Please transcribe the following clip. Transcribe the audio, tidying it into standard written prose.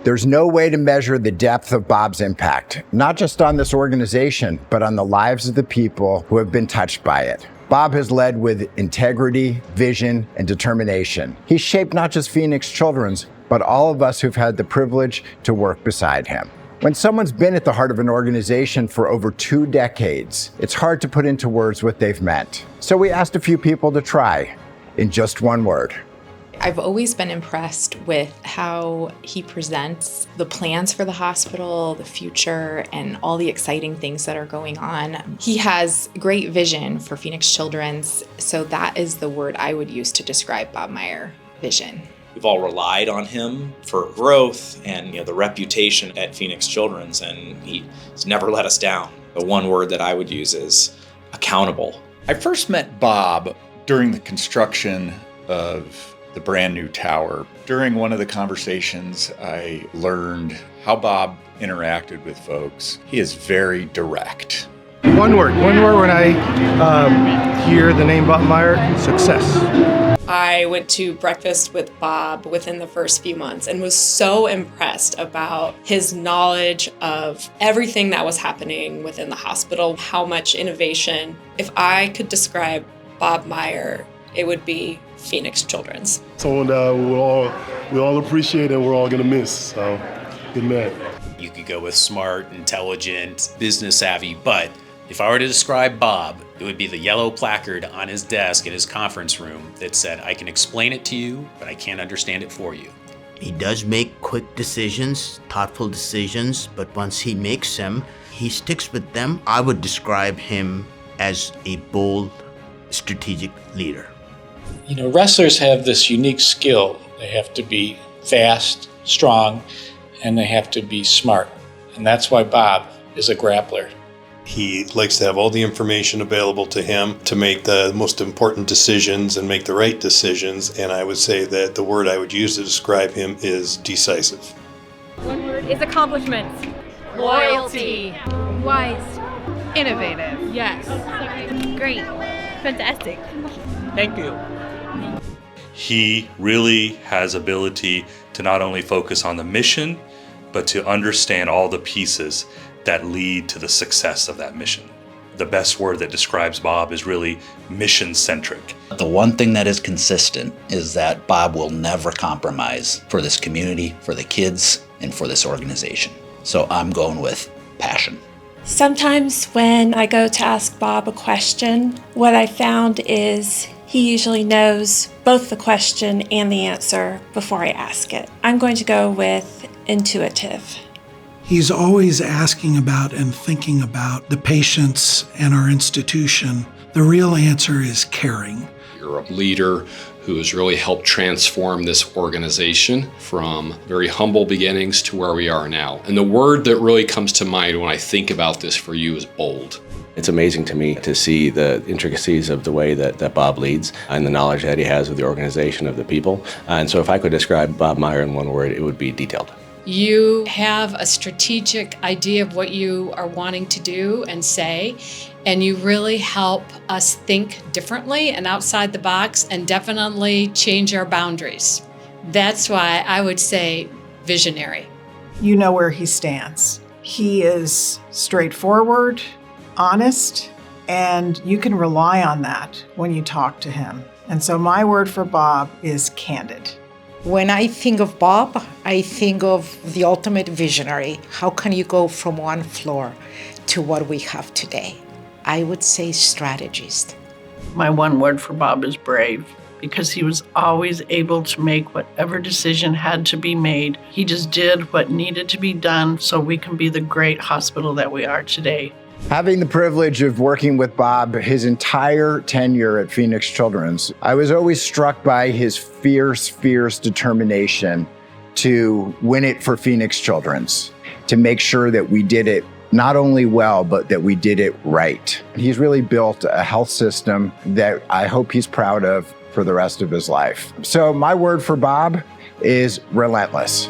There's no way to measure the depth of Bob's impact, not just on this organization, but on the lives of the people who have been touched by it. Bob has led with integrity, vision, and determination. He's shaped not just Phoenix Children's, but all of us who've had the privilege to work beside him. When someone's been at the heart of an organization for over 2 decades, it's hard to put into words what they've meant. So we asked a few people to try in just one word. I've always been impressed with how he presents the plans for the hospital, the future, and all the exciting things that are going on. He has great vision for Phoenix Children's, so that is the word I would use to describe Bob Meyer, vision. We've all relied on him for growth and the reputation at Phoenix Children's, and he's never let us down. The one word that I would use is accountable. I first met Bob during the construction of the brand new tower. During one of the conversations, I learned how Bob interacted with folks. He is very direct. One word when I hear the name Bob Meyer: success. I went to breakfast with Bob within the first few months and was so impressed about his knowledge of everything that was happening within the hospital, how much innovation. If I could describe Bob Meyer, it would be Phoenix Children's. Someone that we all appreciate and we're all gonna miss, so good man. You could go with smart, intelligent, business savvy, but if I were to describe Bob, it would be the yellow placard on his desk in his conference room that said, "I can explain it to you, but I can't understand it for you." He does make quick decisions, thoughtful decisions, but once he makes them, he sticks with them. I would describe him as a bold, strategic leader. Wrestlers have this unique skill. They have to be fast, strong, and they have to be smart. And that's why Bob is a grappler. He likes to have all the information available to him to make the most important decisions and make the right decisions. And I would say that the word I would use to describe him is decisive. One word is accomplishment. Loyalty. Wise. Innovative. Yes. Great. Fantastic. Thank you. He really has ability to not only focus on the mission, but to understand all the pieces that lead to the success of that mission. The best word that describes Bob is really mission-centric. The one thing that is consistent is that Bob will never compromise for this community, for the kids, and for this organization. So I'm going with passion. Sometimes when I go to ask Bob a question, what I found is he usually knows both the question and the answer before I ask it. I'm going to go with intuitive. He's always asking about and thinking about the patients and our institution. The real answer is caring. You're a leader who has really helped transform this organization from very humble beginnings to where we are now. And the word that really comes to mind when I think about this for you is bold. It's amazing to me to see the intricacies of the way that Bob leads and the knowledge that he has of the organization, of the people. And so if I could describe Bob Meyer in one word, it would be detailed. You have a strategic idea of what you are wanting to do and say, and you really help us think differently and outside the box and definitely change our boundaries. That's why I would say visionary. You know where he stands. He is straightforward, honest, and you can rely on that when you talk to him. And so my word for Bob is candid. When I think of Bob, I think of the ultimate visionary. How can you go from one floor to what we have today? I would say strategist. My one word for Bob is brave, because he was always able to make whatever decision had to be made. He just did what needed to be done so we can be the great hospital that we are today. Having the privilege of working with Bob his entire tenure at Phoenix Children's, I was always struck by his fierce determination to win it for Phoenix Children's, to make sure that we did it not only well, but that we did it right. He's really built a health system that I hope he's proud of for the rest of his life. So my word for Bob is relentless.